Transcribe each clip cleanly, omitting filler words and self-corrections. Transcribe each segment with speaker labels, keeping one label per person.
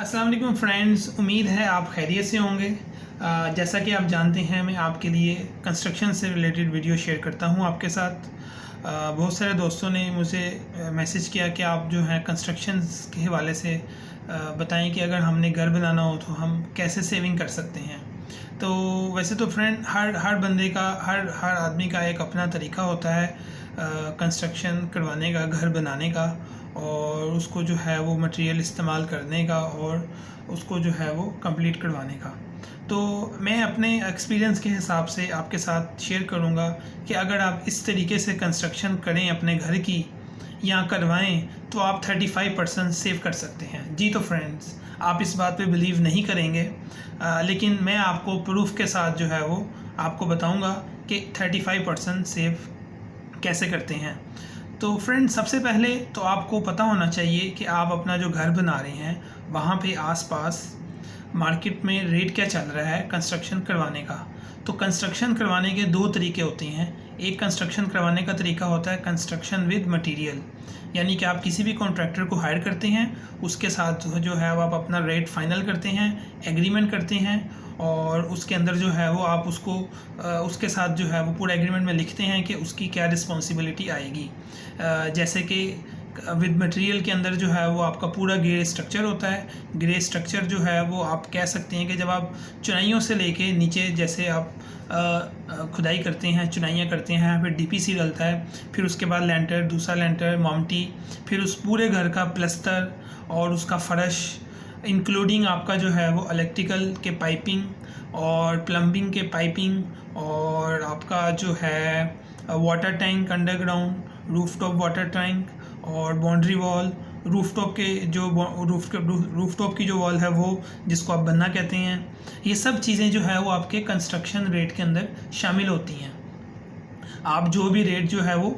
Speaker 1: अस्सलाम वालेकुम फ्रेंड्स, उम्मीद है आप खैरियत से होंगे। जैसा कि आप जानते हैं, मैं आपके लिए कंस्ट्रक्शन से रिलेटेड वीडियो शेयर करता हूं आपके साथ। बहुत सारे दोस्तों ने मुझे मैसेज किया कि आप जो हैं कंस्ट्रक्शन के हवाले से बताएं कि अगर हमने घर बनाना हो तो हम कैसे सेविंग कर सकते हैं। तो वैसे तो फ्रेंड हर बंदे का हर आदमी का एक अपना तरीका होता है कंस्ट्रक्शन करवाने का, घर बनाने का, और उसको जो है वो मटेरियल इस्तेमाल करने का और उसको जो है वो कंप्लीट करवाने का। तो मैं अपने एक्सपीरियंस के हिसाब से आपके साथ शेयर करूँगा कि अगर आप इस तरीके से कंस्ट्रक्शन करें अपने घर की या करवाएं तो आप 35% सेव कर सकते हैं। जी तो फ्रेंड्स, आप इस बात पे बिलीव नहीं करेंगे, लेकिन मैं आपको प्रूफ के साथ जो है वो आपको बताऊंगा कि 35% सेव कैसे करते हैं। तो फ्रेंड, सबसे पहले तो आपको पता होना चाहिए कि आप अपना जो घर बना रहे हैं वहाँ पे आसपास मार्केट में रेट क्या चल रहा है कंस्ट्रक्शन करवाने का। तो कंस्ट्रक्शन करवाने के दो तरीके होते हैं। एक कंस्ट्रक्शन करवाने का तरीका होता है कंस्ट्रक्शन विद मटेरियल, यानी कि आप किसी भी कॉन्ट्रैक्टर को हायर करते हैं, उसके साथ जो है वो आप अपना रेट फाइनल करते हैं, एग्रीमेंट करते हैं, और उसके अंदर जो है वो आप उसको उसके साथ जो है वो पूरा एग्रीमेंट में लिखते हैं कि उसकी क्या रिस्पॉन्सिबिलिटी आएगी। जैसे कि विद मटेरियल के अंदर जो है वो आपका पूरा ग्रे स्ट्रक्चर होता है। ग्रे स्ट्रक्चर जो है वो आप कह सकते हैं कि जब आप चुनाइयों से लेके नीचे जैसे आप खुदाई करते हैं, चुनाइयाँ करते हैं, फिर डीपीसी डलता है, फिर उसके बाद लेंटर, दूसरा लेंटर, मोमटी, फिर उस पूरे घर का प्लस्तर और उसका फर्श, इंक्लूडिंग आपका जो है वो इलेक्ट्रिकल के पाइपिंग और प्लम्बिंग के पाइपिंग, और आपका जो है water tank underground, rooftop water tank, और बाउंड्री वॉल, रूफटॉप के जो रूफटॉप की जो वॉल है वो जिसको आप बनना कहते हैं। ये सब चीज़ें जो है वो आपके कंस्ट्रक्शन रेट के अंदर शामिल होती हैं। आप जो भी रेट जो है वो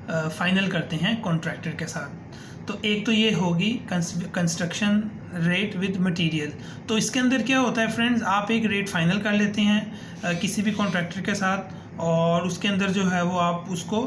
Speaker 1: फाइनल करते हैं कॉन्ट्रैक्टर के साथ। तो एक तो ये होगी कंस्ट्रक्शन रेट विद मटेरियल। तो इसके अंदर क्या होता है फ्रेंड्स, आप एक रेट फाइनल कर लेते हैं किसी भी कॉन्ट्रैक्टर के साथ, और उसके अंदर जो है वो आप उसको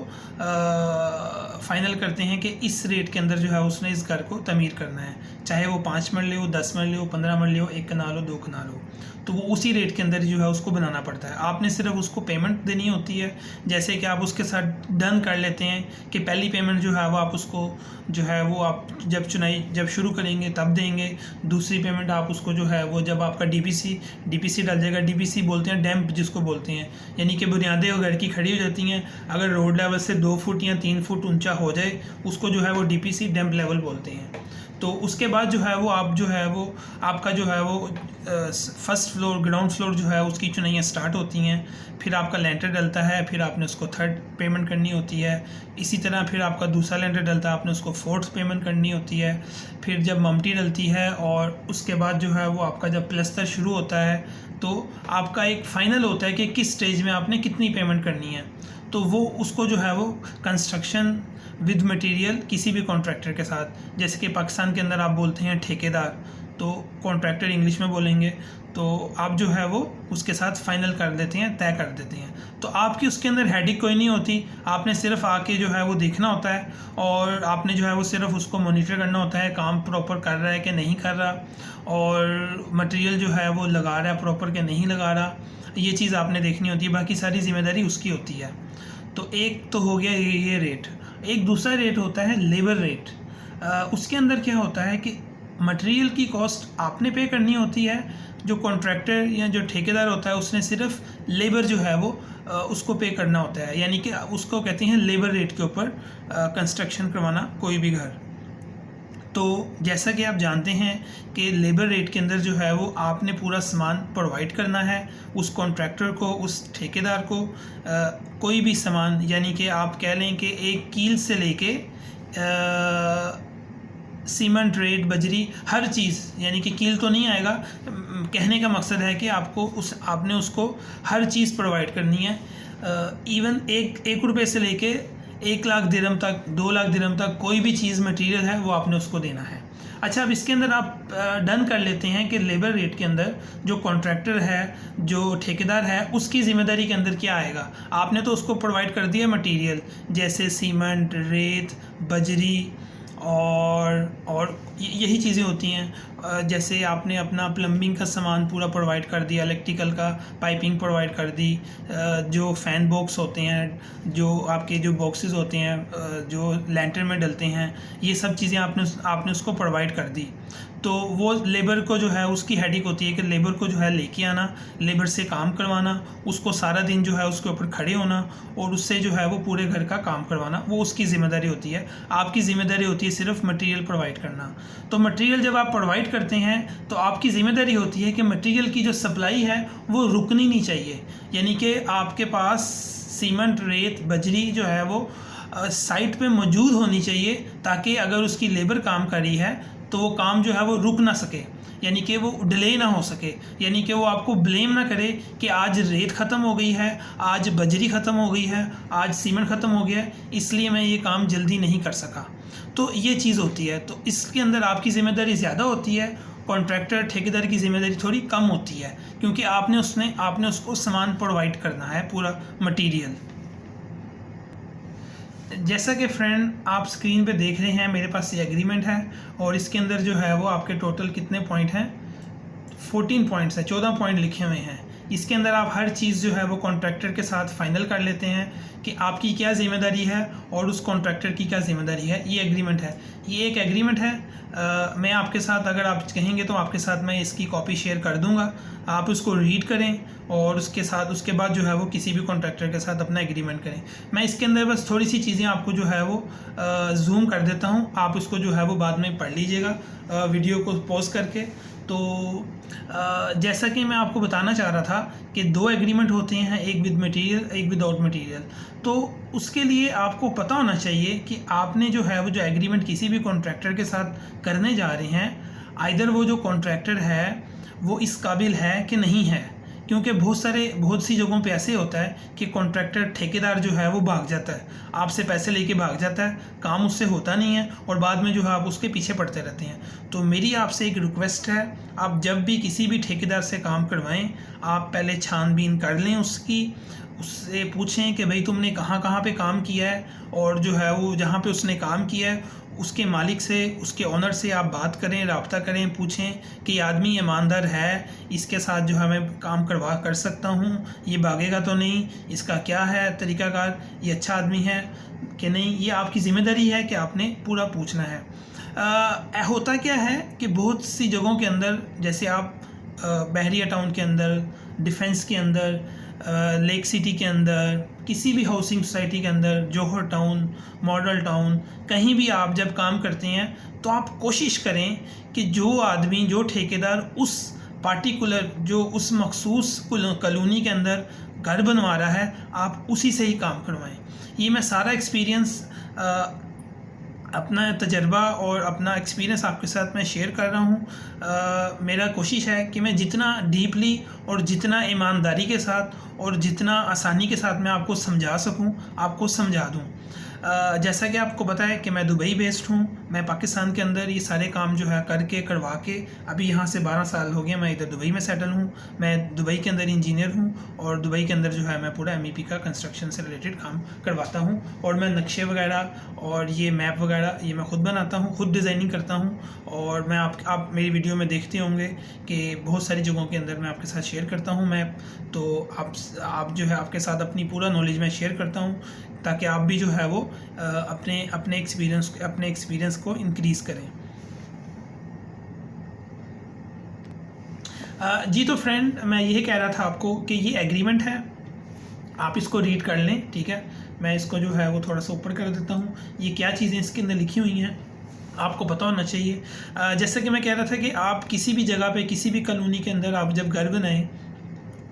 Speaker 1: फाइनल करते हैं कि इस रेट के अंदर जो है उसने इस घर को तमीर करना है, चाहे वो 5 मरले हो, 10 मरले हो, 15 मरले हो, 1 कनाल हो, 2 कनाल हो, तो वो उसी रेट के अंदर जो है उसको बनाना पड़ता है। आपने सिर्फ उसको पेमेंट देनी होती है। जैसे कि आप उसके साथ डन कर लेते हैं कि पहली पेमेंट जो है वो आप उसको जो है वो आप जब शुरू करेंगे तब देंगे। दूसरी पेमेंट आप उसको जो है वो जब आपका डीपीसी डल जाएगा। डीपीसी बोलते हैं डैम्प जिसको बोलते हैं, यानी कि बुनियादें घर की खड़ी हो जाती हैं, अगर रोड लेवल से 2 फुट या 3 फुट ऊंचा हो जाए उसको जो है वो डीपीसी डैम्प लेवल बोलते हैं। तो उसके बाद जो है वो आप जो है वो आपका जो है वो फर्स्ट फ्लोर, ग्राउंड फ्लोर जो है उसकी चुनाइयाँ स्टार्ट होती हैं, फिर आपका लेंटर डलता है, फिर आपने उसको 3rd पेमेंट करनी होती है। इसी तरह फिर आपका दूसरा लेंटर डलता है, आपने उसको 4th पेमेंट करनी होती है। फिर जब ममटी डलती है और उसके बाद जो है वो आपका जब प्लस्तर शुरू होता है तो आपका एक फ़ाइनल होता है कि किस स्टेज में आपने कितनी पेमेंट करनी है। तो वो उसको जो है वो कंस्ट्रक्शन विद मटेरियल किसी भी कॉन्ट्रैक्टर के साथ, जैसे कि पाकिस्तान के अंदर आप बोलते हैं ठेकेदार, तो कॉन्ट्रैक्टर इंग्लिश में बोलेंगे, तो आप जो है वो उसके साथ फाइनल कर देते हैं, तय कर देते हैं। तो आपकी उसके अंदर हेडेक कोई नहीं होती। आपने सिर्फ आके जो है वो देखना होता है और आपने जो है वो सिर्फ उसको मॉनिटर करना होता है, काम प्रॉपर कर रहा है कि नहीं कर रहा, और मटेरियल जो है वो लगा रहा है प्रॉपर कि नहीं लगा रहा, ये चीज़ आपने देखनी होती है। बाकी सारी जिम्मेदारी उसकी होती है। तो एक तो हो गया ये रेट। एक दूसरा रेट होता है लेबर रेट। उसके अंदर क्या होता है कि मटेरियल की कॉस्ट आपने पे करनी होती है, जो कॉन्ट्रैक्टर या जो ठेकेदार होता है उसने सिर्फ लेबर जो है वो उसको पे करना होता है, यानी कि उसको कहते हैं लेबर रेट के ऊपर कंस्ट्रक्शन करवाना कोई भी घर। तो जैसा कि आप जानते हैं कि लेबर रेट के अंदर जो है वो आपने पूरा सामान प्रोवाइड करना है उस कॉन्ट्रैक्टर को, उस ठेकेदार को। कोई भी सामान, यानी कि आप कह लें कि एक कील से लेके सीमेंट, रेत, बजरी, हर चीज़, यानी कि कील तो नहीं आएगा, कहने का मकसद है कि आपने उसको हर चीज़ प्रोवाइड करनी है। इवन एक रुपये से लेके 1 लाख दिरहम तक, 2 लाख दिरहम तक कोई भी चीज़ मटेरियल है वो आपने उसको देना है। अच्छा, अब इसके अंदर आप डन कर लेते हैं कि लेबर रेट के अंदर जो कॉन्ट्रैक्टर है, जो ठेकेदार है, उसकी ज़िम्मेदारी के अंदर क्या आएगा। आपने तो उसको प्रोवाइड कर दिया मटेरियल, जैसे सीमेंट, रेत, बजरी और यही चीज़ें होती हैं। जैसे आपने अपना प्लम्बिंग का सामान पूरा प्रोवाइड कर दिया, इलेक्ट्रिकल का पाइपिंग प्रोवाइड कर दी, जो फ़ैन बॉक्स होते हैं, जो आपके जो बॉक्सेस होते हैं जो लैंटर में डलते हैं, ये सब चीज़ें आपने उसको प्रोवाइड कर दी। तो वो लेबर को जो है उसकी हेडेक होती है कि लेबर को जो है लेके आना, लेबर से काम करवाना, उसको सारा दिन जो है उसके ऊपर खड़े होना और उससे जो है वो पूरे घर का काम करवाना, वो उसकी ज़िम्मेदारी होती है। आपकी ज़िम्मेदारी होती है सिर्फ मटेरियल प्रोवाइड करना। तो मटेरियल जब आप प्रोवाइड करते हैं तो आपकी ज़िम्मेदारी होती है कि मटेरियल की जो सप्लाई है वो रुकनी नहीं चाहिए। यानी कि आपके पास सीमेंट, रेत, बजरी जो है वो साइट पे मौजूद होनी चाहिए, ताकि अगर उसकी लेबर काम कर रही है तो वो काम जो है वो रुक ना सके, यानी कि वो डिले ना हो सके, यानी कि वो आपको ब्लेम ना करे कि आज रेत ख़त्म हो गई है, आज बजरी ख़त्म हो गई है, आज सीमेंट ख़त्म हो गया है, इसलिए मैं ये काम जल्दी नहीं कर सका। तो ये चीज़ होती है। तो इसके अंदर आपकी ज़िम्मेदारी ज़्यादा होती है, कॉन्ट्रैक्टर ठेकेदार की ज़िम्मेदारी थोड़ी कम होती है, क्योंकि आपने उसको सामान प्रोवाइड करना है, पूरा मटीरियल। जैसा कि फ्रेंड आप स्क्रीन पे देख रहे हैं, मेरे पास ये एग्रीमेंट है और इसके अंदर जो है वो आपके टोटल कितने पॉइंट हैं, 14 पॉइंट्स हैं, 14 पॉइंट लिखे हुए हैं। इसके अंदर आप हर चीज़ जो है वो कॉन्ट्रैक्टर के साथ फाइनल कर लेते हैं कि आपकी क्या ज़िम्मेदारी है और उस कॉन्ट्रैक्टर की क्या ज़िम्मेदारी है। ये एग्रीमेंट है, ये एक एग्रीमेंट है। मैं आपके साथ, अगर आप कहेंगे तो आपके साथ मैं इसकी कॉपी शेयर कर दूंगा, आप उसको रीड करें और उसके बाद जो है वो किसी भी कॉन्ट्रैक्टर के साथ अपना एग्रीमेंट करें। मैं इसके अंदर बस थोड़ी सी चीज़ें आपको जो है वो जूम कर देता हूँ, आप उसको जो है वो बाद में पढ़ लीजिएगा वीडियो को पॉज करके। तो जैसा कि मैं आपको बताना चाह रहा था कि 2 एग्रीमेंट होते हैं, एक विद मटेरियल, एक विदाउट मटेरियल। तो उसके लिए आपको पता होना चाहिए कि आपने जो है वो जो एग्रीमेंट किसी भी कॉन्ट्रैक्टर के साथ करने जा रहे हैं, आइदर वो जो कॉन्ट्रैक्टर है वो इस काबिल है कि नहीं है। क्योंकि बहुत सी जगहों पे ऐसे होता है कि कॉन्ट्रैक्टर ठेकेदार जो है वो भाग जाता है, आपसे पैसे लेके भाग जाता है, काम उससे होता नहीं है और बाद में जो है आप उसके पीछे पड़ते रहते हैं। तो मेरी आपसे एक रिक्वेस्ट है, आप जब भी किसी भी ठेकेदार से काम करवाएं, आप पहले छानबीन कर लें उससे पूछें कि भाई तुमने कहाँ कहाँ पे काम किया है, और जो है वो जहाँ पे उसने काम किया है उसके मालिक से, उसके ओनर से आप बात करें, रब्ता करें, पूछें कि ये आदमी ईमानदार है, इसके साथ जो है मैं काम कर सकता हूँ, ये भागेगा तो नहीं, इसका क्या है तरीक़ाकार, ये अच्छा आदमी है कि नहीं। ये आपकी ज़िम्मेदारी है कि आपने पूरा पूछना है। होता क्या है कि बहुत सी जगहों के अंदर, जैसे आप बहरिया टाउन के अंदर, डिफेंस के अंदर, लेक सिटी के अंदर, किसी भी हाउसिंग सोसाइटी के अंदर, जौहर टाउन, मॉडल टाउन, कहीं भी आप जब काम करते हैं तो आप कोशिश करें कि जो आदमी, जो ठेकेदार उस पार्टिकुलर, जो उस मखसूस कॉलोनी के अंदर घर बनवा रहा है, आप उसी से ही काम करवाएं। ये मैं सारा एक्सपीरियंस, अपना तजर्बा और अपना एक्सपीरियंस आपके साथ मैं शेयर कर रहा हूँ। मेरा कोशिश है कि मैं जितना डीपली और जितना ईमानदारी के साथ और जितना आसानी के साथ मैं आपको समझा सकूँ, आपको समझा दूँ। जैसा कि आपको पता है कि मैं दुबई बेस्ड हूँ, मैं पाकिस्तान के अंदर ये सारे काम जो है करवा के अभी यहाँ से 12 साल हो गए मैं इधर दुबई में सेटल हूँ। मैं दुबई के अंदर इंजीनियर हूँ और दुबई के अंदर जो है मैं पूरा MEP का कंस्ट्रक्शन से रिलेटेड काम करवाता हूँ, और मैं नक्शे वगैरह और ये मैप वगैरह ये मैं ख़ुद बनाता हूँ, ख़ुद डिज़ाइनिंग करता हूँ। और मैं आप मेरी वीडियो में देखते होंगे कि बहुत सारी जगहों के अंदर मैं आपके साथ शेयर करता हूँ मैप। तो आप जो है आपके साथ अपनी पूरा नॉलेज मैं शेयर करता हूँ, ताकि आप भी जो है वो अपने एक्सपीरियंस को इंक्रीज़ करें। जी तो फ्रेंड, मैं यही कह रहा था आपको कि ये एग्रीमेंट है, आप इसको रीड कर लें, ठीक है। मैं इसको जो है वो थोड़ा सा ऊपर कर देता हूँ। ये क्या चीज़ें इसके अंदर लिखी हुई हैं आपको पता होना चाहिए। जैसे कि मैं कह रहा था कि आप किसी भी जगह पे, किसी भी कॉलोनी के अंदर आप जब घर बनाएं,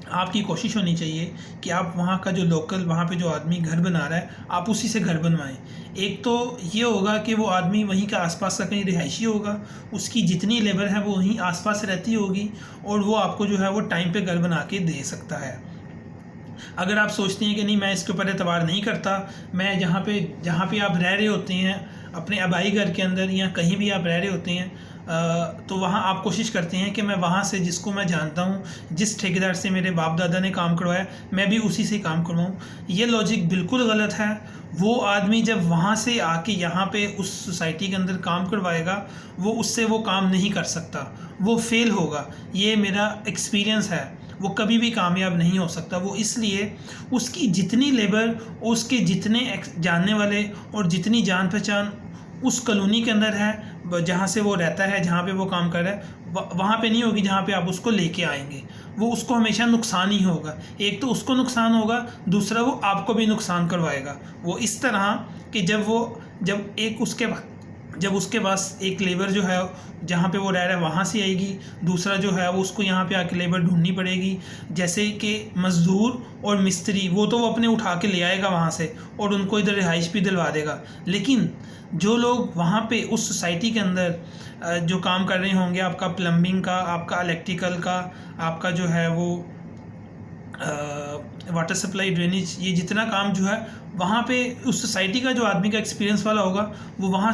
Speaker 1: आपकी कोशिश होनी चाहिए कि आप वहाँ का जो लोकल, वहाँ पे जो आदमी घर बना रहा है, आप उसी से घर बनवाएं। एक तो ये होगा कि वो आदमी वहीं का आसपास का कहीं रिहायशी होगा, उसकी जितनी लेबर है वो वहीं आसपास रहती होगी, और वो आपको जो है वो टाइम पे घर बना के दे सकता है। अगर आप सोचते हैं कि नहीं, मैं इसके ऊपर एतबार नहीं करता, मैं जहाँ पे आप रह रहे होते हैं, अपने आबाई घर के अंदर या कहीं भी आप रह रहे होते हैं, तो वहाँ आप कोशिश करते हैं कि मैं वहाँ से जिसको मैं जानता हूँ, जिस ठेकेदार से मेरे बाप दादा ने काम करवाया, मैं भी उसी से काम करवाऊँ। ये लॉजिक बिल्कुल गलत है। वो आदमी जब वहाँ से आके यहाँ पे उस सोसाइटी के अंदर काम करवाएगा, वो उससे वो काम नहीं कर सकता, वो फेल होगा। ये मेरा एक्सपीरियंस है। वो कभी भी कामयाब नहीं हो सकता। वो इसलिए उसकी जितनी लेबर, उसके जितने जानने वाले और जितनी जान पहचान उस कॉलोनी के अंदर है, जहाँ से वो रहता है, जहाँ पे वो काम कर रहा है, वहाँ पे नहीं होगी जहाँ पे आप उसको लेके आएंगे। वो उसको हमेशा नुकसान ही होगा। एक तो उसको नुकसान होगा, दूसरा वो आपको भी नुकसान करवाएगा। वो इस तरह कि जब उसके पास एक लेबर जो है जहाँ पे वो रह रहा है वहाँ से आएगी, दूसरा जो है वो उसको यहाँ पे आके लेबर ढूंढनी पड़ेगी। जैसे कि मज़दूर और मिस्त्री, वो तो वो अपने उठा के ले आएगा वहाँ से और उनको इधर रिहाइश भी दिलवा देगा। लेकिन जो लोग वहाँ पे उस सोसाइटी के अंदर जो काम कर रहे होंगे, आपका प्लम्बिंग का, आपका इलेक्ट्रिकल का, आपका जो है वो वाटर सप्लाई, ड्रेनेज, ये जितना काम जो है वहाँ पे उस सोसाइटी का जो आदमी का एक्सपीरियंस वाला होगा, वो वहाँ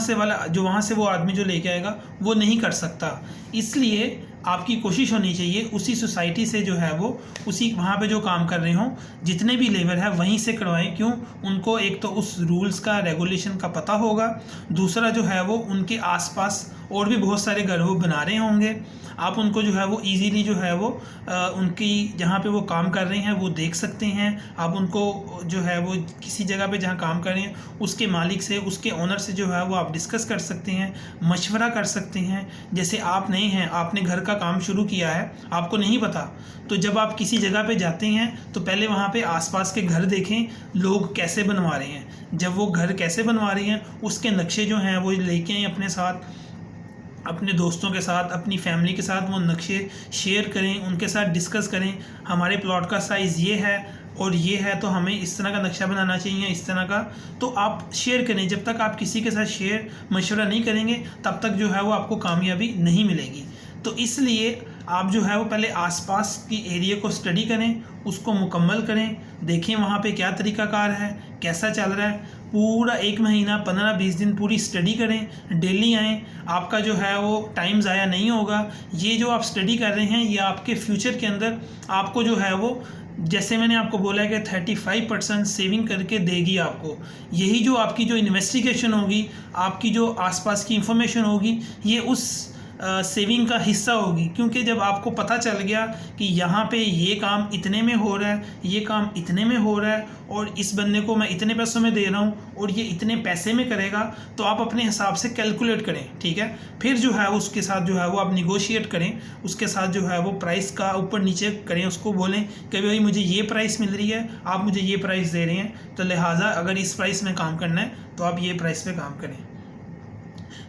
Speaker 1: से वो आदमी जो लेके आएगा वो नहीं कर सकता। इसलिए आपकी कोशिश होनी चाहिए उसी सोसाइटी से जो है वो उसी वहाँ पे जो काम कर रहे हों, जितने भी लेबर है वहीं से करवाएं। क्यों? उनको एक तो उस रूल्स का, रेगुलेशन का पता होगा, दूसरा जो है वो उनके आसपास और भी बहुत सारे घर वो बना रहे होंगे। आप उनको जो है वो इजीली जो है वो उनकी जहाँ पे वो काम कर रहे हैं वो देख सकते हैं। आप उनको जो है वो किसी जगह पे जहाँ काम कर रहे हैं उसके मालिक से, उसके ओनर से जो है वो आप डिस्कस कर सकते हैं, मशवरा कर सकते हैं। जैसे आप नए हैं, आपने घर का काम शुरू किया है, आपको नहीं पता, तो जब आप किसी जगह पे जाते हैं तो पहले वहाँ पे आसपास के घर देखें, लोग कैसे बनवा रहे हैं। जब वो घर कैसे बनवा रहे हैं उसके नक्शे जो हैं वो लेके आएँ अपने साथ, अपने दोस्तों के साथ, अपनी फैमिली के साथ वो नक्शे शेयर करें, उनके साथ डिस्कस करें। हमारे प्लॉट का साइज़ ये है और ये है, तो हमें इस तरह का नक्शा बनाना चाहिए, इस तरह का। तो आप शेयर करें। जब तक आप किसी के साथ शेयर मशवरा नहीं करेंगे तब तक जो है वो आपको कामयाबी नहीं मिलेगी। तो इसलिए आप जो है वो पहले आसपास की एरिया को स्टडी करें, उसको मुकम्मल करें, देखें वहाँ पे क्या तरीक़ाकार है, कैसा चल रहा है। पूरा 1 महीना, 15-20 दिन पूरी स्टडी करें, डेली आएँ। आपका जो है वो टाइम ज़ाया नहीं होगा। ये जो आप स्टडी कर रहे हैं ये आपके फ्यूचर के अंदर आपको जो है वो, जैसे मैंने आपको बोला है कि 35% सेविंग करके देगी आपको। यही जो आपकी जो इन्वेस्टिगेशन होगी, आपकी जो आसपास की इंफॉर्मेशन होगी, ये उस सेविंग का हिस्सा होगी। क्योंकि जब आपको पता चल गया कि यहाँ पे ये काम इतने में हो रहा है, ये काम इतने में हो रहा है और इस बंदे को मैं इतने पैसों में दे रहा हूँ और ये इतने पैसे में करेगा, तो आप अपने हिसाब से कैलकुलेट करें, ठीक है। फिर जो है उसके साथ जो है वो आप निगोशिएट करें, उसके साथ जो है वो प्राइस का ऊपर नीचे करें, उसको बोलें कि भाई मुझे ये प्राइस मिल रही है, आप मुझे ये प्राइस दे रहे हैं, तो लिहाजा अगर इस प्राइस में काम करना है तो आप ये प्राइस पे काम करें।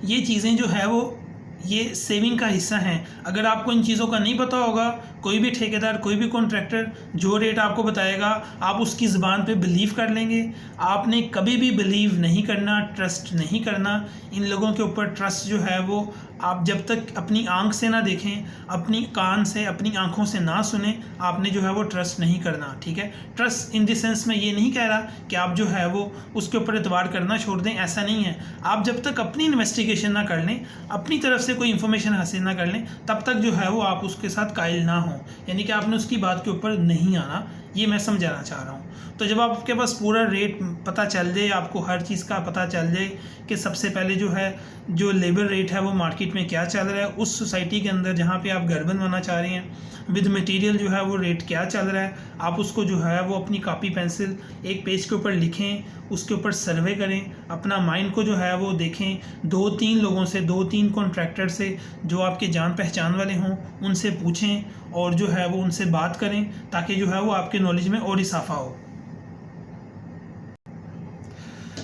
Speaker 1: ये चीज़ें जो है वो ये सेविंग का हिस्सा हैं। अगर आपको इन चीज़ों का नहीं पता होगा, कोई भी ठेकेदार, कोई भी कॉन्ट्रैक्टर जो रेट आपको बताएगा आप उसकी ज़बान पे बिलीव कर लेंगे। आपने कभी भी बिलीव नहीं करना, ट्रस्ट नहीं करना। इन लोगों के ऊपर ट्रस्ट जो है वो आप जब तक अपनी आंख से ना देखें, अपनी कान से, अपनी आंखों से ना सुने, आपने जो है वो ट्रस्ट नहीं करना, ठीक है। ट्रस्ट इन द सेंस मैं ये नहीं कह रहा कि आप जो है वो उसके ऊपर एतबार करना छोड़ दें, ऐसा नहीं है। आप जब तक अपनी इन्वेस्टिगेशन ना कर लें, अपनी तरफ से कोई इन्फॉर्मेशन हासिल ना कर लें, तब तक जो है वो आप उसके साथ कायल ना हों, यानी कि आपने उसकी बात के ऊपर नहीं आना। ये मैं समझाना चाह रहा हूँ। तो जब आपके पास पूरा रेट पता चल जाए, आपको हर चीज़ का पता चल जाए कि सबसे पहले जो है जो लेबर रेट है वो मार्केट में क्या चल रहा है, उस सोसाइटी के अंदर जहाँ पे आप घर बनवाना चाह रहे हैं विद मटेरियल जो है वो रेट क्या चल रहा है, आप उसको जो है वो अपनी कॉपी पेंसिल एक पेज के ऊपर लिखें, उसके ऊपर सर्वे करें, अपना माइंड को जो है वो देखें, 2-3 लोगों से, 2-3 कॉन्ट्रैक्टर से जो आपके जान पहचान वाले हों उनसे पूछें और जो है वो उनसे बात करें, ताकि जो है वो आपके नॉलेज में और इजाफा हो।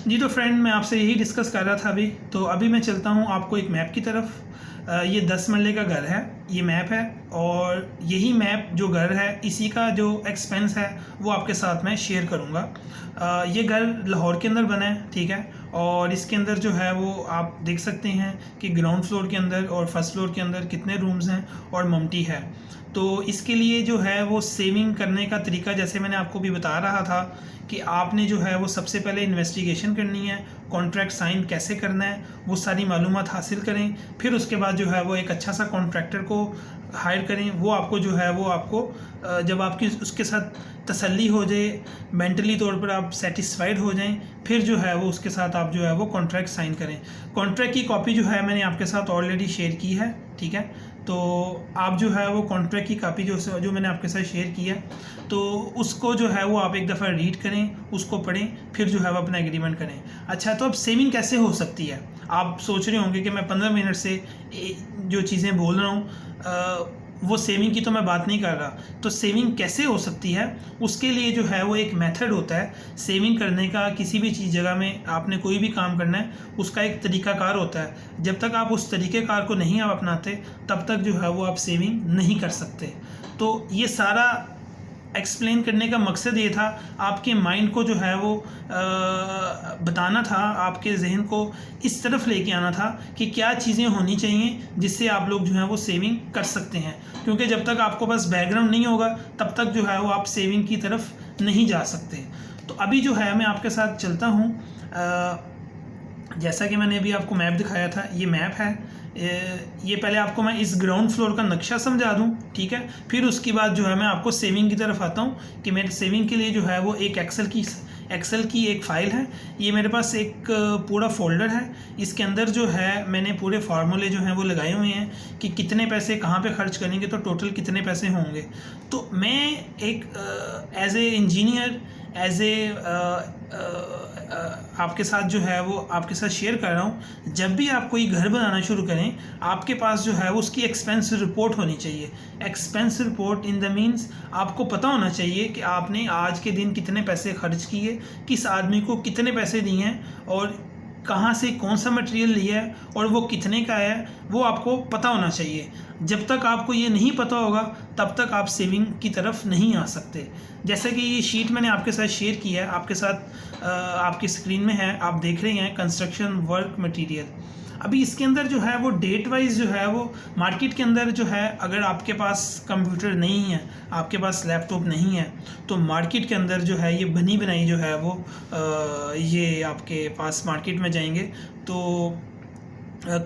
Speaker 1: जी तो फ्रेंड, मैं आपसे यही डिस्कस कर रहा था अभी। तो अभी मैं चलता हूँ आपको एक मैप की तरफ। ये 10 मरले का घर है, ये मैप है, और यही मैप जो घर है इसी का जो एक्सपेंस है वो आपके साथ मैं शेयर करूँगा। ये घर लाहौर के अंदर बना है, ठीक है, और इसके अंदर जो है वो आप देख सकते हैं कि ग्राउंड फ्लोर के अंदर और फर्स्ट फ्लोर के अंदर कितने रूम्स हैं और मम्टी है। तो इसके लिए जो है वो सेविंग करने का तरीका जैसे मैंने आपको भी बता रहा था कि आपने जो है वो सबसे पहले इन्वेस्टिगेशन करनी है, कॉन्ट्रैक्ट साइन कैसे करना है वो सारी मालूमात हासिल करें, फिर उसके बाद जो है वो एक अच्छा सा कॉन्ट्रैक्टर को हायर करें। वो आपको जो है वो आपको जब आपकी उसके साथ तसल्ली हो जाए, मेंटली तौर पर आप सेटिस्फाइड हो जाएं, फिर जो है वो उसके साथ आप जो है वो कॉन्ट्रैक्ट साइन करें। कॉन्ट्रैक्ट की कॉपी जो है मैंने आपके साथ ऑलरेडी शेयर की है, ठीक है। तो आप जो है वो कॉन्ट्रैक्ट की कॉपी जो मैंने आपके साथ शेयर की है तो उसको जो है वो आप एक दफ़ा रीड करें, उसको पढ़ें, फिर जो है वो अपना एग्रीमेंट करें। अच्छा, तो अब सेविंग कैसे हो सकती है? आप सोच रहे होंगे कि मैं 15 मिनट से जो चीज़ें बोल रहा हूँ वो सेविंग की तो मैं बात नहीं कर रहा। तो सेविंग कैसे हो सकती है उसके लिए जो है वो एक मेथड होता है सेविंग करने का। किसी भी चीज़ जगह में आपने कोई भी काम करना है उसका एक तरीक़ाकार होता है। जब तक आप उस तरीक़ेकार को नहीं आप अपनाते तब तक जो है वो आप सेविंग नहीं कर सकते। तो ये सारा एक्सप्लेन करने का मकसद ये था, आपके माइंड को जो है वो बताना था, आपके जहन को इस तरफ लेके आना था कि क्या चीज़ें होनी चाहिए जिससे आप लोग जो है वो सेविंग कर सकते हैं। क्योंकि जब तक आपको पास बैकग्राउंड नहीं होगा तब तक जो है वो आप सेविंग की तरफ नहीं जा सकते। तो अभी जो है मैं आपके साथ चलता हूँ। जैसा कि मैंने अभी आपको मैप दिखाया था, ये मैप है। ये पहले आपको मैं इस ग्राउंड फ्लोर का नक्शा समझा दूं, ठीक है। फिर उसके बाद जो है मैं आपको सेविंग की तरफ आता हूं कि मेरे सेविंग के लिए जो है वो एक एक्सेल की एक फ़ाइल है। ये मेरे पास एक पूरा फोल्डर है। इसके अंदर जो है मैंने पूरे फार्मूले जो हैं वो लगाए हुए हैं कि कितने पैसे कहाँ पे खर्च करेंगे तो टोटल कितने पैसे होंगे। तो मैं एक as a engineer, as a आपके साथ जो है वो आपके साथ शेयर कर रहा हूँ। जब भी आप कोई घर बनाना शुरू करें आपके पास जो है वो उसकी एक्सपेंस रिपोर्ट होनी चाहिए। Expense report in the means आपको पता होना चाहिए कि आपने आज के दिन कितने पैसे खर्च किए, किस आदमी को कितने पैसे दिए हैं और कहाँ से कौन सा मटेरियल लिया है और वो कितने का है, वो आपको पता होना चाहिए। जब तक आपको ये नहीं पता होगा तब तक आप सेविंग की तरफ नहीं आ सकते। जैसे कि ये शीट मैंने आपके साथ शेयर किया है, आपके साथ आपकी स्क्रीन में है, आप देख रहे हैं कंस्ट्रक्शन वर्क मटेरियल। अभी इसके अंदर जो है वो डेट वाइज जो है वो मार्केट के अंदर जो है, अगर आपके पास कंप्यूटर नहीं है, आपके पास लैपटॉप नहीं है, तो मार्केट के अंदर जो है ये बनी बनाई जो है वो ये आपके पास मार्केट में जाएंगे तो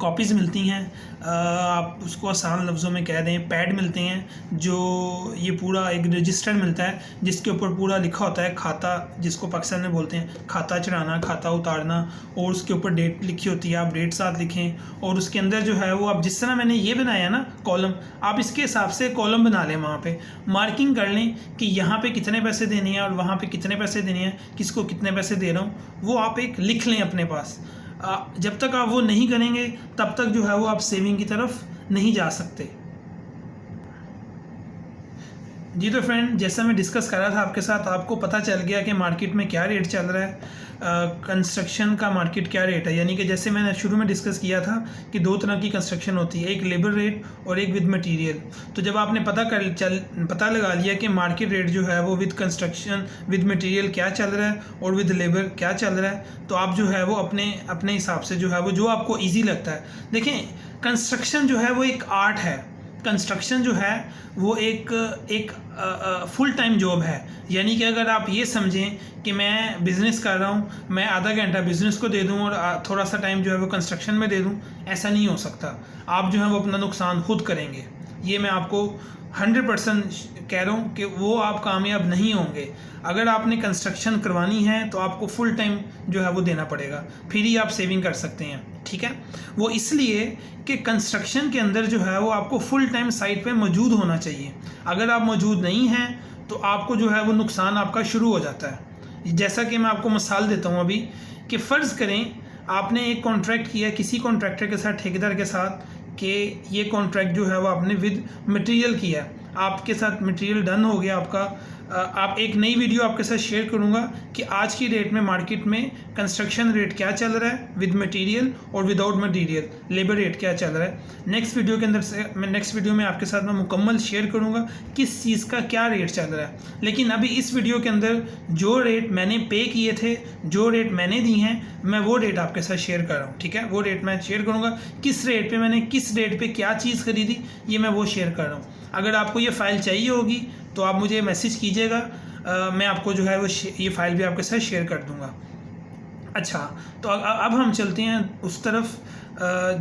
Speaker 1: कॉपीज़ मिलती हैं। आप उसको आसान लफ्ज़ों में कह दें पैड मिलते हैं, जो ये पूरा एक रजिस्टर मिलता है जिसके ऊपर पूरा लिखा होता है खाता, जिसको पाकिस्तान में बोलते हैं खाता चढ़ाना, खाता उतारना, और उसके ऊपर डेट लिखी होती है। आप डेट साथ लिखें और उसके अंदर जो है वो आप जिस तरह मैंने ये बनाया ना कॉलम, आप इसके हिसाब से कॉलम बना लें, वहाँ पे मार्किंग कर लें कि यहाँ पे कितने पैसे देने हैं और वहाँ पे कितने पैसे देने हैं, किसको कितने पैसे दे रहा हूँ, वो आप एक लिख लें अपने पास। जब तक आप वो नहीं करेंगे तब तक जो है वो आप सेविंग की तरफ नहीं जा सकते। जी तो फ्रेंड, जैसा मैं डिस्कस कर रहा था आपके साथ, आपको पता चल गया कि मार्केट में क्या रेट चल रहा है, कंस्ट्रक्शन का मार्केट क्या रेट है। यानी कि जैसे मैंने शुरू में डिस्कस किया था कि दो तरह की कंस्ट्रक्शन होती है, एक लेबर रेट और एक विद मटेरियल। तो जब आपने पता लगा लिया कि मार्केट रेट जो है वो विद कंस्ट्रक्शन विद मटेरियल क्या चल रहा है और विद लेबर क्या चल रहा है, तो आप जो है वो अपने हिसाब से जो है वो जो आपको ईजी लगता है। देखें, कंस्ट्रक्शन जो है वो एक आर्ट है। कंस्ट्रक्शन जो है वो एक फुल टाइम जॉब है। यानी कि अगर आप ये समझें कि मैं बिज़नेस कर रहा हूँ, मैं आधा घंटा बिज़नेस को दे दूँ और थोड़ा सा टाइम जो है वो कंस्ट्रक्शन में दे दूँ, ऐसा नहीं हो सकता। आप जो है वो अपना नुकसान खुद करेंगे। ये मैं आपको 100% कह रहा हूँ कि वो आप कामयाब नहीं होंगे। अगर आपने कंस्ट्रक्शन करवानी है तो आपको फुल टाइम जो है वो देना पड़ेगा, फिर ही आप सेविंग कर सकते हैं, ठीक है। वो इसलिए कि कंस्ट्रक्शन के अंदर जो है वो आपको फुल टाइम साइट पे मौजूद होना चाहिए। अगर आप मौजूद नहीं हैं तो आपको जो है वो नुकसान आपका शुरू हो जाता है। जैसा कि मैं आपको मिसाल देता हूँ अभी, कि फ़र्ज़ करें आपने एक कॉन्ट्रैक्ट किया किसी कॉन्ट्रैक्टर के साथ, ठेकेदार के साथ, कि ये कॉन्ट्रैक्ट जो है वो आपने विद मटेरियल किया है। आपके साथ मटेरियल डन हो गया आपका, आप एक नई वीडियो आपके साथ शेयर करूंगा कि आज की डेट में मार्केट में कंस्ट्रक्शन रेट क्या चल रहा है विद मटेरियल और विदाउट मटेरियल लेबर रेट क्या चल रहा है। नेक्स्ट वीडियो के अंदर से नेक्स्ट वीडियो में आपके साथ मैं मुकम्मल शेयर करूंगा किस चीज़ का क्या रेट चल रहा है। लेकिन अभी इस वीडियो के अंदर जो रेट मैंने पे किए थे, जो रेट मैंने दी हैं, मैं वो रेट आपके साथ शेयर कर रहा हूँ। ठीक है, वो रेट मैं शेयर करूँगा, किस रेट पे मैंने किस रेट पे क्या चीज़ खरीदी ये मैं वो शेयर कर रहा हूँ। अगर आपको ये फ़ाइल चाहिए होगी तो आप मुझे मैसेज कीजिएगा, मैं आपको जो है वो ये फ़ाइल भी आपके साथ शेयर कर दूँगा। अच्छा, तो अब हम चलते हैं उस तरफ,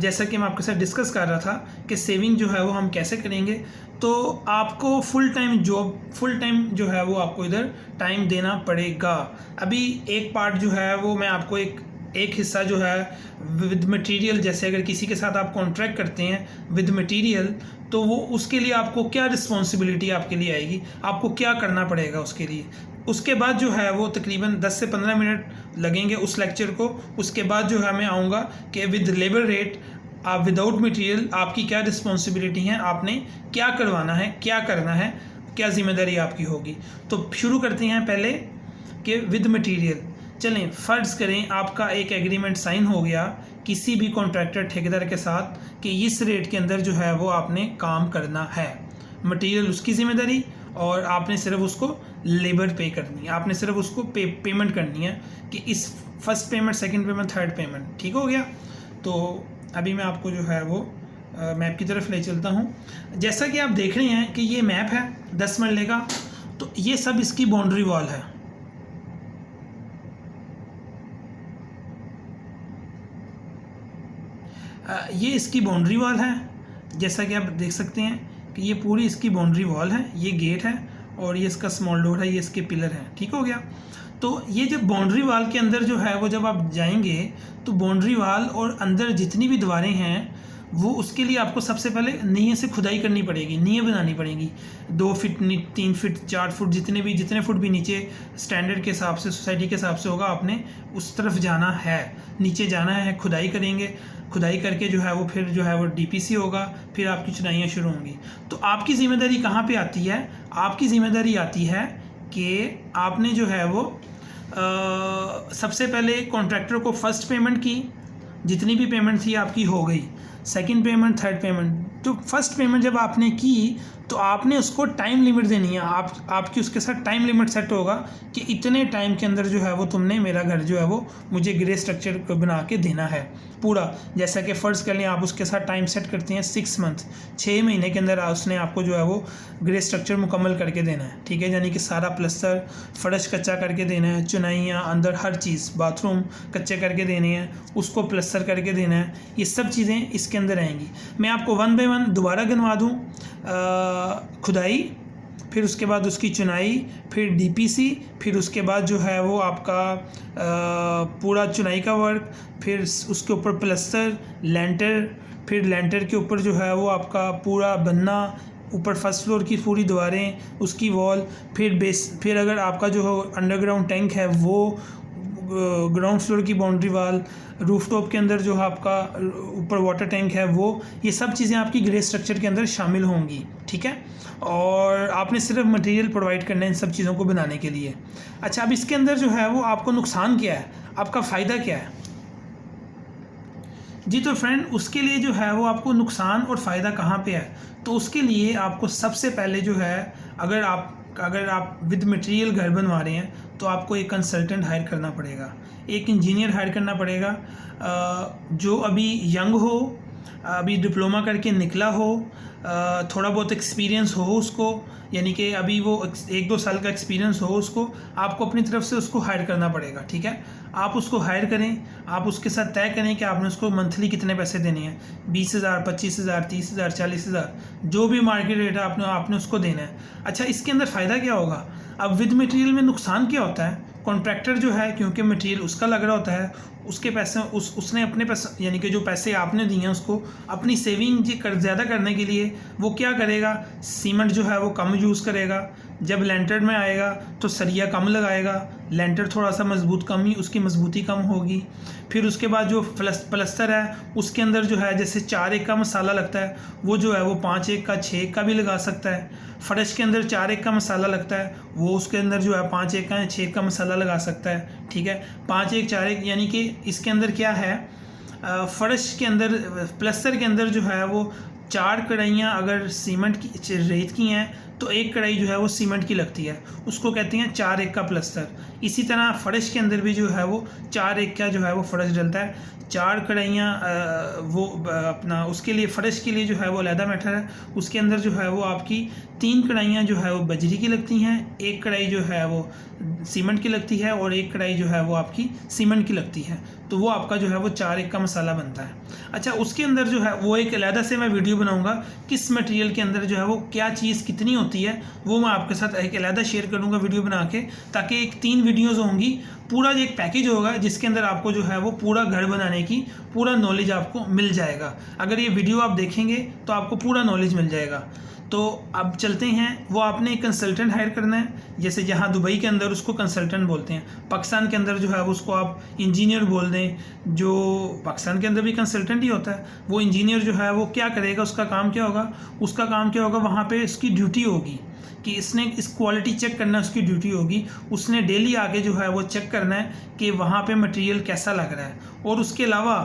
Speaker 1: जैसा कि मैं आपके साथ डिस्कस कर रहा था कि सेविंग जो है वो हम कैसे करेंगे। तो आपको फुल टाइम जो है वो आपको इधर टाइम देना पड़ेगा। अभी एक पार्ट जो है वो मैं आपको एक हिस्सा जो है विद मटेरियल, जैसे अगर किसी के साथ आप कॉन्ट्रैक्ट करते हैं विद मटेरियल तो वो उसके लिए आपको क्या रिस्पॉन्सिबिलिटी आपके लिए आएगी, आपको क्या करना पड़ेगा उसके लिए। उसके बाद जो है वो तकरीबन 10 से 15 मिनट लगेंगे उस लेक्चर को। उसके बाद जो है मैं आऊँगा कि विद लेबर रेट आप विदाउट मटेरियल आपकी क्या रिस्पॉन्सिबिलिटी हैं, आपने क्या करवाना है, क्या करना है, क्या जिम्मेदारी आपकी होगी। तो शुरू करते हैं पहले कि विद मटेरियल। चलें, फ़र्ज़ करें आपका एक एग्रीमेंट साइन हो गया किसी भी कॉन्ट्रैक्टर ठेकेदार के साथ कि इस रेट के अंदर जो है वो आपने काम करना है, मटेरियल उसकी ज़िम्मेदारी और आपने सिर्फ उसको लेबर पे करनी है, आपने सिर्फ उसको पेमेंट करनी है कि इस first payment, second payment, third payment. ठीक हो गया। तो अभी मैं आपको जो है वो मैप की तरफ ले चलता हूँ। जैसा कि आप देख रहे हैं कि ये मैप है 10 मरले का, तो ये सब इसकी बाउंड्री वॉल है। ये इसकी बाउंड्री वॉल है, जैसा कि आप देख सकते हैं कि ये पूरी इसकी बाउंड्री वॉल है, ये गेट है और ये इसका स्मॉल डोर है, ये इसके पिलर हैं। ठीक हो गया। तो ये जब बाउंड्री वॉल के अंदर जो है वो जब आप जाएंगे तो बाउंड्री वॉल और अंदर जितनी भी दीवारें हैं वो उसके लिए आपको सबसे पहले नींव से खुदाई करनी पड़ेगी, नींव बनानी पड़ेगी। 2 फीट 3 फीट 4 फुट जितने फुट भी नीचे स्टैंडर्ड के हिसाब से, सोसाइटी के हिसाब से होगा, आपने उस तरफ जाना है, नीचे जाना है, खुदाई करेंगे। खुदाई करके जो है वो फिर जो है वो डीपीसी होगा, फिर आपकी चुनाइयाँ शुरू होंगी। तो आपकी ज़िम्मेदारी कहाँ पे आती है? आपकी ज़िम्मेदारी आती है कि आपने जो है वो सबसे पहले कॉन्ट्रैक्टर को फर्स्ट पेमेंट की, जितनी भी पेमेंट थी आपकी हो गई, सेकंड पेमेंट, थर्ड पेमेंट। तो फर्स्ट पेमेंट जब आपने की तो आपने उसको टाइम लिमिट देनी है। आपकी उसके साथ टाइम लिमिट सेट होगा कि इतने टाइम के अंदर जो है वो तुमने मेरा घर जो है वो मुझे ग्रे स्ट्रक्चर बना के देना है पूरा। जैसा कि फ़र्ज़ कर लें आप उसके साथ टाइम सेट करते हैं 6 मंथ, 6 महीने के अंदर उसने आपको जो है वो ग्रे स्ट्रक्चर मुकम्मल करके देना है। ठीक है, यानी कि सारा प्लस्तर, फर्श कच्चा करके देना है, चुनाइयाँ, अंदर हर चीज़, बाथरूम कच्चे करके देने हैं, उसको प्लस्तर करके देना है। ये सब चीज़ें इसके अंदर आएंगी। मैं आपको 1 बाय 1 दोबारा गिनवा दूँ। खुदाई, फिर उसके बाद उसकी चुनाई, फिर डीपीसी, फिर उसके बाद जो है वो आपका पूरा चुनाई का वर्क, फिर उसके ऊपर प्लस्तर, लेंटर, फिर लेंटर के ऊपर जो है वो आपका पूरा बनना, ऊपर फर्स्ट फ्लोर की पूरी दीवारें, उसकी वॉल, फिर बेस, फिर अगर आपका जो अंडरग्राउंड टैंक है वो, ग्राउंड फ्लोर की बाउंड्री वाल, रूफ टॉप के अंदर जो आपका ऊपर वाटर टैंक है वो, ये सब चीज़ें आपकी ग्रे स्ट्रक्चर के अंदर शामिल होंगी। ठीक है, और आपने सिर्फ मटेरियल प्रोवाइड करना है इन सब चीज़ों को बनाने के लिए। अच्छा, अब इसके अंदर जो है वो आपको नुकसान क्या है, आपका फ़ायदा क्या है? जी तो फ्रेंड, उसके लिए जो है वो आपको नुकसान और फ़ायदा कहाँ पे है? तो उसके लिए आपको सबसे पहले जो है, अगर आप विद मटेरियल घर बनवा रहे हैं तो आपको एक कंसल्टेंट हायर करना पड़ेगा, एक इंजीनियर हायर करना पड़ेगा जो अभी यंग हो, अभी डिप्लोमा करके निकला हो, थोड़ा बहुत एक्सपीरियंस हो उसको, यानी कि अभी वो 1-2 साल का एक्सपीरियंस हो उसको, आपको अपनी तरफ से उसको हायर करना पड़ेगा। ठीक है, आप उसको हायर करें, आप उसके साथ तय करें कि आपने उसको मंथली कितने पैसे देने हैं, 20,000, 25,000, 30,000, 40,000, जो भी मार्केट रेट है आपने उसको देना है। अच्छा, इसके अंदर फ़ायदा क्या होगा? अब विद मटेरियल में नुकसान क्या होता है? कॉन्ट्रैक्टर जो है, क्योंकि मटेरियल उसका लग रहा होता है, उसके पैसे उसने अपने पैसे, यानी कि जो पैसे आपने दिए हैं उसको अपनी सेविंग ज़्यादा करने के लिए वो क्या करेगा, सीमेंट जो है वो कम यूज़ करेगा। जब लेंटर में आएगा तो सरिया कम लगाएगा, लेंटर थोड़ा सा मजबूत कम ही, उसकी मजबूती कम होगी। फिर उसके बाद जो प्लस्तर है उसके अंदर जो है, जैसे 4 एक का मसाला लगता है, वो जो है वो 5 एक का, 6 एक का भी लगा सकता है। फ़र्श के अंदर 4 एक का मसाला लगता है, वो उसके अंदर जो है 5 एक का या 6 का मसाला लगा सकता है। ठीक है, 5 एक 4 एक, यानी कि इसके अंदर क्या है, फ़र्श के अंदर प्लस्तर के अंदर जो है वो 4 कढ़ाइयाँ अगर सीमेंट की रेत की हैं तो 1 कढ़ाई जो है वो सीमेंट की लगती है, उसको कहते हैं 4 एक का प्लस्तर। इसी तरह फ़र्श के अंदर भी जो है वो 4 एक का जो है वो फ़र्श डलता है। 4 कढ़ाइयाँ वो अपना उसके लिए फ़र्श के लिए जो है वो अलहदा मैटर है। उसके अंदर जो है वो आपकी 3 कढ़ाइयाँ जो है वो बजरी की लगती हैं, 1 कढ़ाई जो है वो सीमेंट की लगती है और 1 कढ़ाई जो है वो आपकी सीमेंट की लगती है। तो वो आपका जो है वो 4 एक का मसाला बनता है। अच्छा, उसके अंदर जो है वो एक अलहदा से मैं वीडियो बनाऊंगा किस मटेरियल के अंदर जो है वो क्या चीज़ कितनी होती है, वो मैं आपके साथ एक अलहदा शेयर करूंगा वीडियो बना के, ताकि एक 3 वीडियोज़ होंगी, पूरा एक पैकेज होगा जिसके अंदर आपको जो है वो पूरा घर बनाने की पूरा नॉलेज आपको मिल जाएगा। अगर ये वीडियो आप देखेंगे तो आपको पूरा नॉलेज मिल जाएगा। तो अब चलते हैं, वो आपने एक कंसल्टेंट हायर करना है, जैसे जहाँ दुबई के अंदर उसको कंसल्टेंट बोलते हैं, पाकिस्तान के अंदर जो है वो उसको आप इंजीनियर बोल दें। जो पाकिस्तान के अंदर भी कंसल्टेंट ही होता है, वो इंजीनियर जो है वो क्या करेगा, उसका काम क्या होगा, उसका काम क्या होगा, वहाँ पे इसकी ड्यूटी होगी कि इसने इस क्वालिटी चेक करना, उसकी ड्यूटी होगी। उसने डेली आके जो है वो चेक करना है कि वहाँ पे मटेरियल कैसा लग रहा है। और उसके अलावा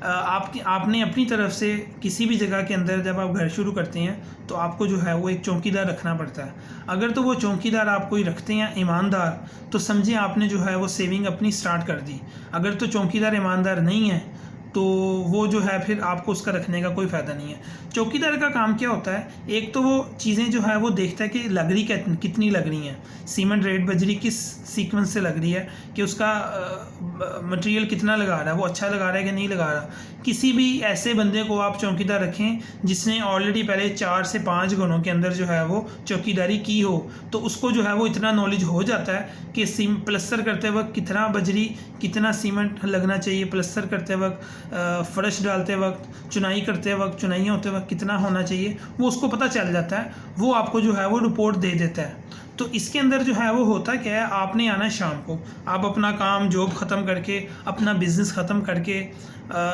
Speaker 1: आपने अपनी तरफ से किसी भी जगह के अंदर जब आप घर शुरू करते हैं तो आपको जो है वो एक चौकीदार रखना पड़ता है। अगर तो वो चौकीदार आप कोई रखते हैं ईमानदार, तो समझिए आपने जो है वो सेविंग अपनी स्टार्ट कर दी। अगर तो चौकीदार ईमानदार नहीं है तो वो जो है फिर आपको उसका रखने का कोई फ़ायदा नहीं है। चौकीदार का काम क्या होता है, एक तो वो चीज़ें जो है वो देखता है कि लग रही कितनी लग रही हैं, सीमेंट रेत बजरी किस सीक्वेंस से लग रही है, कि उसका मटेरियल कितना लगा रहा है, वो अच्छा लगा रहा है कि नहीं लगा रहा। किसी भी ऐसे बंदे को आप चौकीदार रखें जिसने ऑलरेडी पहले 4 से 5 घरों के अंदर जो है वो चौकीदारी की हो, तो उसको जो है वो इतना नॉलेज हो जाता है कि प्लस्तर करते वक्त कितना बजरी कितना सीमेंट लगना चाहिए, प्लस्तर करते वक्त, फ़र्श डालते वक्त, चुनाई करते वक्त, चुनाइयाँ होते वक्त कितना होना चाहिए, वो उसको पता चल जाता है। वो आपको जो है वो रिपोर्ट दे देता है। तो इसके अंदर जो है वो होता क्या है, आपने आना है शाम को, आप अपना काम जॉब ख़त्म करके अपना बिज़नेस ख़त्म करके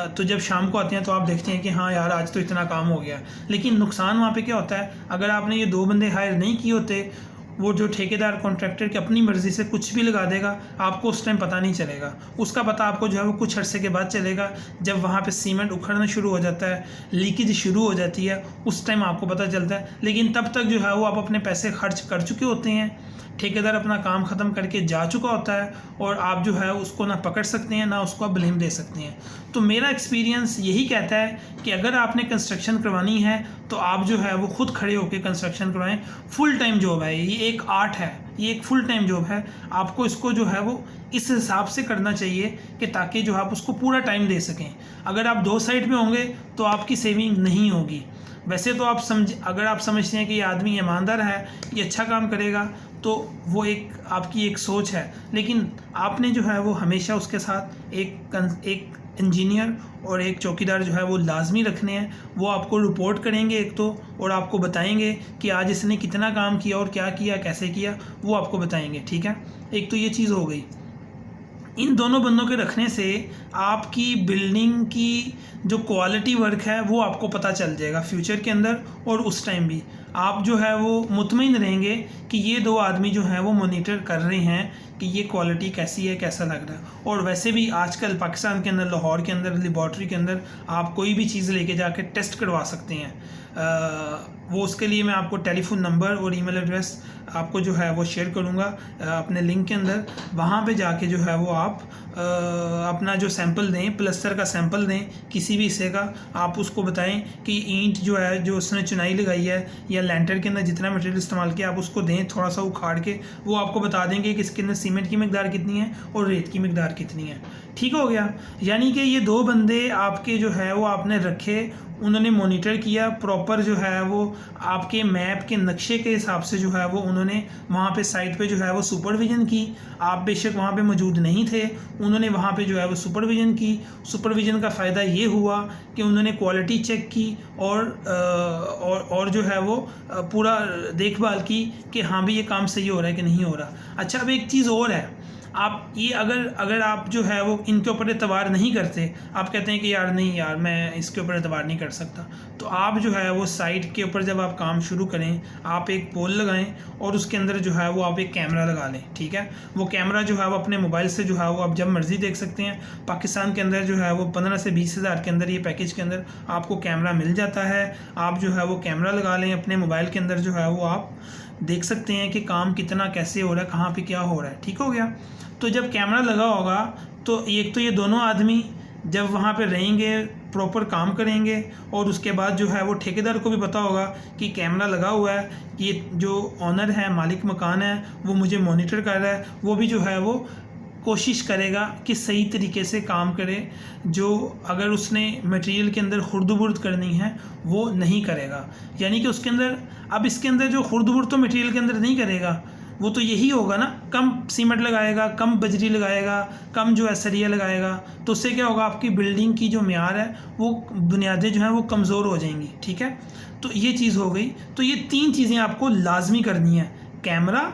Speaker 1: तो जब शाम को आते हैं तो आप देखते हैं कि हाँ यार आज तो इतना काम हो गया। लेकिन नुकसान वहाँ पे क्या होता है, अगर आपने ये 2 बंदे हायर नहीं किए होते, वो जो ठेकेदार कॉन्ट्रैक्टर की अपनी मर्ज़ी से कुछ भी लगा देगा, आपको उस टाइम पता नहीं चलेगा। उसका पता आपको जो है वो कुछ अरसे के बाद चलेगा, जब वहाँ पे सीमेंट उखड़ना शुरू हो जाता है, लीकेज शुरू हो जाती है, उस टाइम आपको पता चलता है। लेकिन तब तक जो है वो आप अपने पैसे खर्च कर चुके होते हैं, ठेकेदार अपना काम ख़त्म करके जा चुका होता है, और आप जो है उसको ना पकड़ सकते हैं ना उसको आप ब्लेम दे सकते हैं। तो मेरा एक्सपीरियंस यही कहता है कि अगर आपने कंस्ट्रक्शन करवानी है तो आप जो है वो खुद खड़े होकर कंस्ट्रक्शन करवाएं। फुल टाइम जॉब है ये, एक आर्ट है, ये एक फुल टाइम जॉब है। आपको इसको जो है वो इस हिसाब से करना चाहिए कि ताकि जो आप उसको पूरा टाइम दे सकें। अगर आप 2 साइड में होंगे तो आपकी सेविंग नहीं होगी। वैसे तो आप अगर आप समझते हैं कि ये आदमी ईमानदार है, ये अच्छा काम करेगा, तो वो एक आपकी एक सोच है। लेकिन आपने जो है वो हमेशा उसके साथ एक इंजीनियर और एक चौकीदार जो है वो लाजमी रखने हैं। वो आपको रिपोर्ट करेंगे एक तो, और आपको बताएंगे कि आज इसने कितना काम किया और क्या किया, कैसे किया, वो आपको बताएंगे। ठीक है, एक तो ये चीज़ हो गई। इन दोनों बंदों के रखने से आपकी बिल्डिंग की जो क्वालिटी वर्क है वो आपको पता चल जाएगा फ्यूचर के अंदर, और उस टाइम भी आप जो है वो मुतमईन रहेंगे कि ये 2 आदमी जो हैं वो मॉनिटर कर रहे हैं कि ये क्वालिटी कैसी है, कैसा लग रहा है। और वैसे भी आजकल पाकिस्तान के अंदर, लाहौर के अंदर, लेबॉर्ट्री के अंदर आप कोई भी चीज़ लेके जाके टेस्ट करवा सकते हैं। वो उसके लिए मैं आपको टेलीफोन नंबर और ईमेल एड्रेस आपको जो है वो शेयर करूँगा अपने लिंक के अंदर। वहाँ पे जाके जो है वो आप अपना जो सैंपल दें, प्लस्तर का सैंपल दें किसी भी हिस्से का, आप उसको बताएं कि ईंट जो है जो उसने चुनाई लगाई है या लैंटर के अंदर जितना मटेरियल इस्तेमाल किया आप उसको दें, थोड़ा सा उखाड़ के वो आपको बता देंगे कि इसके अंदर सीमेंट की मिकदार कितनी है और रेत की मिकदार कितनी है। ठीक हो गया। यानी कि ये 2 बंदे आपके जो है वो आपने रखे, उन्होंने मॉनिटर किया प्रॉपर, जो है वो आपके मैप के नक्शे के हिसाब से जो है वो उन्होंने वहाँ पे साइट पे जो है वो सुपरविज़न की। आप बेशक वहाँ पे मौजूद नहीं थे, उन्होंने वहाँ पे जो है वो सुपरविज़न की। सुपरविज़न का फ़ायदा ये हुआ कि उन्होंने क्वालिटी चेक की और जो है वो पूरा देखभाल की कि हाँ भी ये काम सही हो रहा है कि नहीं हो रहा। अच्छा, अब एक चीज़ और है, आप ये अगर आप जो है वो इनके ऊपर एतबार नहीं करते, आप कहते हैं कि यार नहीं यार मैं इसके ऊपर एतबार नहीं कर सकता, तो आप जो है वो साइट के ऊपर जब आप काम शुरू करें, आप एक पोल लगाएं और उसके अंदर जो है वो आप एक कैमरा लगा लें। ठीक है, वो कैमरा जो है वो अपने मोबाइल से जो है वो आप जब मर्ज़ी देख सकते हैं। पाकिस्तान के अंदर जो है वो 15 से 20 हज़ार के अंदर ये पैकेज के अंदर आपको कैमरा मिल जाता है। आप जो है वो कैमरा लगा लें अपने मोबाइल के अंदर, जो है वो आप देख सकते हैं कि काम कितना कैसे हो रहा है, कहाँ पे क्या हो रहा है। ठीक हो गया। तो जब कैमरा लगा होगा तो एक तो ये दोनों आदमी जब वहाँ पे रहेंगे प्रॉपर काम करेंगे, और उसके बाद जो है वो ठेकेदार को भी पता होगा कि कैमरा लगा हुआ है, कि जो ऑनर है, मालिक मकान है, वो मुझे मॉनिटर कर रहा है। वो भी जो है वो कोशिश करेगा कि सही तरीके से काम करे। जो अगर उसने मटेरियल के अंदर खुर्द-बुर्द करनी है वो नहीं करेगा, यानी कि उसके अंदर अब इसके अंदर जो खुर्द-बुर्द तो मटेरियल के अंदर नहीं करेगा, वो तो यही होगा ना, कम सीमेंट लगाएगा, कम बजरी लगाएगा, कम जो है सरिया लगाएगा, तो उससे क्या होगा, आपकी बिल्डिंग की जो म्यार है वो बुनियादें जो हैं वो कमज़ोर हो जाएंगी। ठीक है, तो ये चीज़ हो गई। तो ये 3 चीज़ें आपको लाजमी करनी है, कैमरा,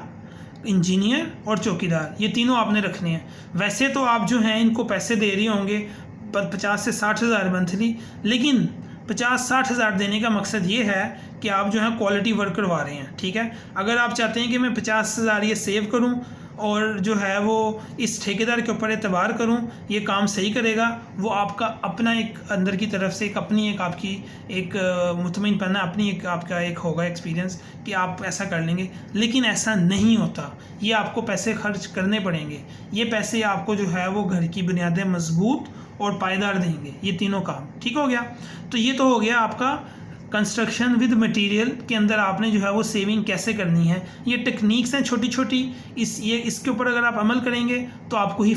Speaker 1: इंजीनियर और चौकीदार, ये तीनों आपने रखने हैं। वैसे तो आप जो हैं इनको पैसे दे रहे होंगे 50 से 60 हज़ार मंथली, लेकिन 50-60 हज़ार देने का मकसद ये है कि आप जो है क्वालिटी वर्क करवा रहे हैं। ठीक है, अगर आप चाहते हैं कि मैं 50 हज़ार ये सेव करूं और जो है वो इस ठेकेदार के ऊपर एतबार करूं, ये काम सही करेगा, वो आपका अपना एक अंदर की तरफ से एक अपनी एक आपकी एक मुतमईन पन्ना, अपनी एक आपका एक होगा एक्सपीरियंस कि आप ऐसा कर लेंगे। लेकिन ऐसा नहीं होता, ये आपको पैसे खर्च करने पड़ेंगे। ये पैसे आपको जो है वो घर की बुनियादें मजबूत और पायदार देंगे, ये तीनों काम। ठीक हो गया। तो ये तो हो गया आपका कंस्ट्रक्शन विद मटेरियल के अंदर आपने जो है वो सेविंग कैसे करनी है। ये टेक्निक्स हैं छोटी छोटी, इसके ऊपर अगर आप अमल करेंगे तो आपको ही